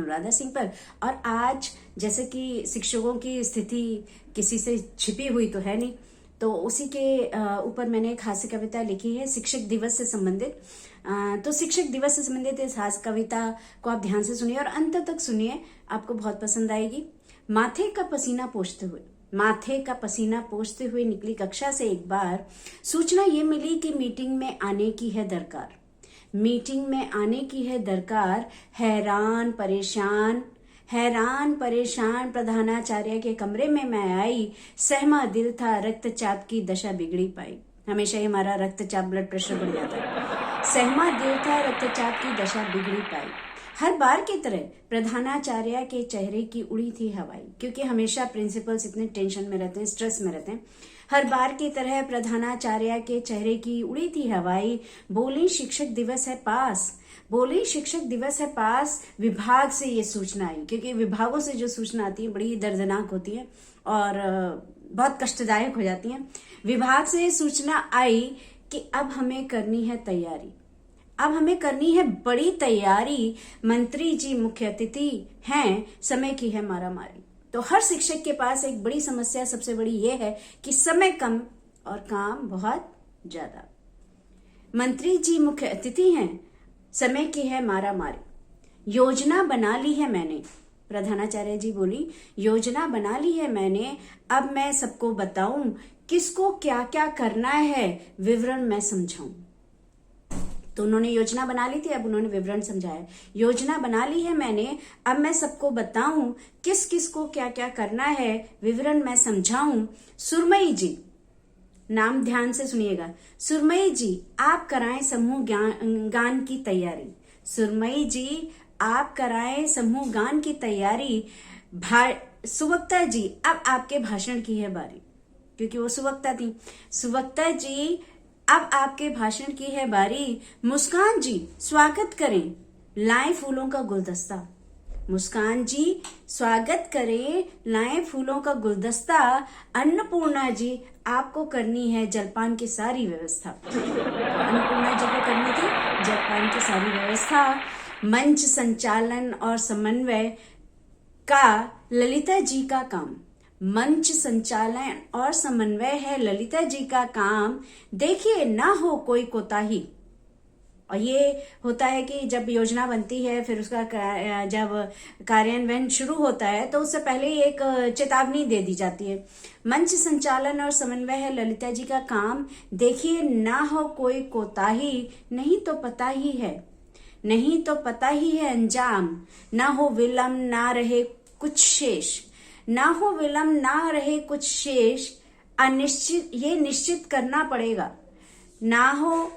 अनुराधा सिंह पर। और आज जैसे कि शिक्षकों की स्थिति किसी से छिपी हुई तो है नहीं, तो उसी के ऊपर मैंने एक हास्य कविता लिखी है शिक्षक दिवस से संबंधित। तो शिक्षक दिवस से संबंधित इस हास्य कविता को आप ध्यान से सुनिए और अंत तक सुनिए, आपको बहुत पसंद आएगी। माथे का पसीना पोंछते हुए निकली कक्षा से एक बार, सूचना ये मिली कि मीटिंग में आने की है दरकार। हैरान परेशान प्रधानाचार्य के कमरे में मैं आई, सहमा दिल था रक्तचाप की दशा बिगड़ी पाई। हमेशा ही हमारा रक्तचाप ब्लड प्रेशर बढ़ जाता है। सहमा दिल था रक्तचाप की दशा बिगड़ी पाई। हर बार की तरह प्रधानाचार्य के चेहरे की उड़ी थी हवाई, क्योंकि हमेशा प्रिंसिपल्स इतने टेंशन में रहते हैं, स्ट्रेस में रहते हैं। हर बार की तरह प्रधानाचार्य के चेहरे की उड़ी थी हवाई। बोली शिक्षक दिवस है पास, विभाग से ये सूचना आई, क्योंकि विभागों से जो सूचना आती है बड़ी दर्दनाक होती है और बहुत कष्टदायक हो जाती है। विभाग से ये सूचना आई कि अब हमें करनी है बड़ी तैयारी। मंत्री जी मुख्य अतिथि हैं, समय की है मारामारी। तो हर शिक्षक के पास एक बड़ी समस्या सबसे बड़ी ये है कि समय कम और काम बहुत ज्यादा। मंत्री जी मुख्य अतिथि हैं, समय की है मारामारी। योजना बना ली है मैंने, प्रधानाचार्य जी बोली, योजना बना ली है मैंने, अब मैं सबको बताऊं किसको क्या क्या करना है, विवरण मैं समझाऊं। तो उन्होंने योजना बना ली थी, अब उन्होंने विवरण समझाया। योजना बना ली है मैंने, अब मैं सबको बताऊं किस किस को क्या क्या करना है, विवरण मैं समझाऊं। सुरमई जी, नाम ध्यान से सुनिएगा, सुरमई जी आप कराएं समूह गान की तैयारी। सुरमई जी आप कराएं समूह गान की तैयारी। सुवक्ता जी अब आपके भाषण की है बारी, क्योंकि वो सुवक्ता थी। सुवक्ता जी अब आपके भाषण की है बारी। मुस्कान जी स्वागत करें, लाएं फूलों का गुलदस्ता। मुस्कान जी स्वागत करें, लाएं फूलों का गुलदस्ता। अन्नपूर्णा जी आपको करनी है जलपान की सारी व्यवस्था। अन्नपूर्णा जी को करनी थी जलपान की सारी व्यवस्था। मंच संचालन और समन्वय का ललिता जी का काम। मंच संचालन और समन्वय है ललिता जी का काम। देखिए ना हो कोई कोताही। और ये होता है कि जब योजना बनती है, फिर उसका जब कार्यान्वयन शुरू होता है, तो उससे पहले ही एक चेतावनी दे दी जाती है। मंच संचालन और समन्वय है ललिता जी का काम। देखिए ना हो कोई कोताही, नहीं तो पता ही है अंजाम। ना हो विलम्ब ना रहे कुछ शेष। अनिश्चित ये निश्चित करना पड़ेगा। ना हो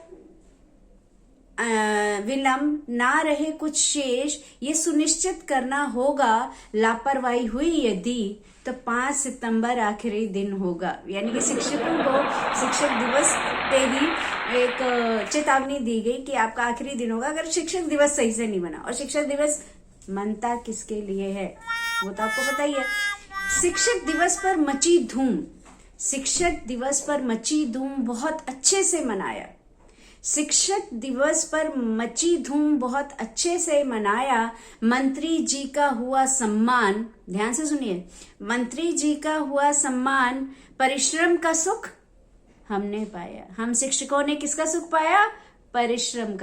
विलम्ब ना रहे कुछ शेष, ये सुनिश्चित करना होगा। लापरवाही हुई यदि तो 5 सितंबर आखिरी दिन होगा। यानी कि शिक्षकों को शिक्षक दिवस पे ही एक चेतावनी दी गई कि आपका आखिरी दिन होगा अगर शिक्षक दिवस सही से नहीं बना। और शिक्षक दिवस मनता किसके लिए है वो तो आपको पता ही है। शिक्षक दिवस पर मची धूम बहुत अच्छे से मनाया। शिक्षक दिवस पर मची धूम बहुत अच्छे से मनाया। मंत्री जी का हुआ सम्मान, ध्यान से सुनिए, मंत्री जी का हुआ सम्मान। परिश्रम का सुख हमने पाया। हम शिक्षकों ने किसका सुख पाया? परिश्रम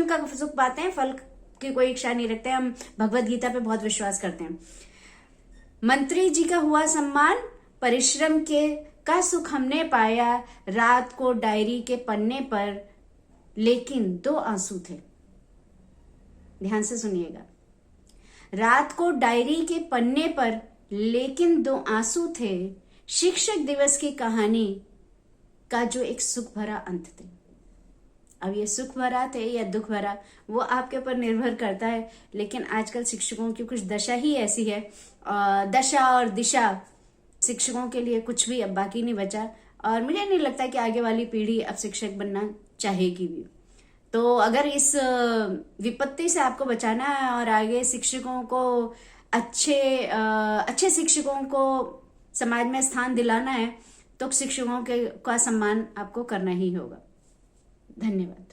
का सुख पाते हैं, फल की कोई इच्छा नहीं रखते। हम भगवत गीता पे बहुत विश्वास करते हैं। मंत्री जी का हुआ सम्मान, परिश्रम का सुख हमने पाया। रात को डायरी के पन्ने पर लेकिन 2 आंसू थे। ध्यान से सुनिएगा, रात को डायरी के पन्ने पर लेकिन 2 आंसू थे। शिक्षक दिवस की कहानी का जो एक सुख भरा अंत थे। अब ये सुख भरा थे या दुख भरा वो आपके ऊपर निर्भर करता है, लेकिन आजकल शिक्षकों की कुछ दशा ही ऐसी है। दशा और दिशा शिक्षकों के लिए कुछ भी अब बाकी नहीं बचा। और मुझे नहीं लगता कि आगे वाली पीढ़ी अब शिक्षक बनना चाहेगी भी। तो अगर इस विपत्ति से आपको बचाना है और आगे शिक्षकों को अच्छे शिक्षकों को समाज में स्थान दिलाना है, तो शिक्षकों का सम्मान आपको करना ही होगा। धन्यवाद।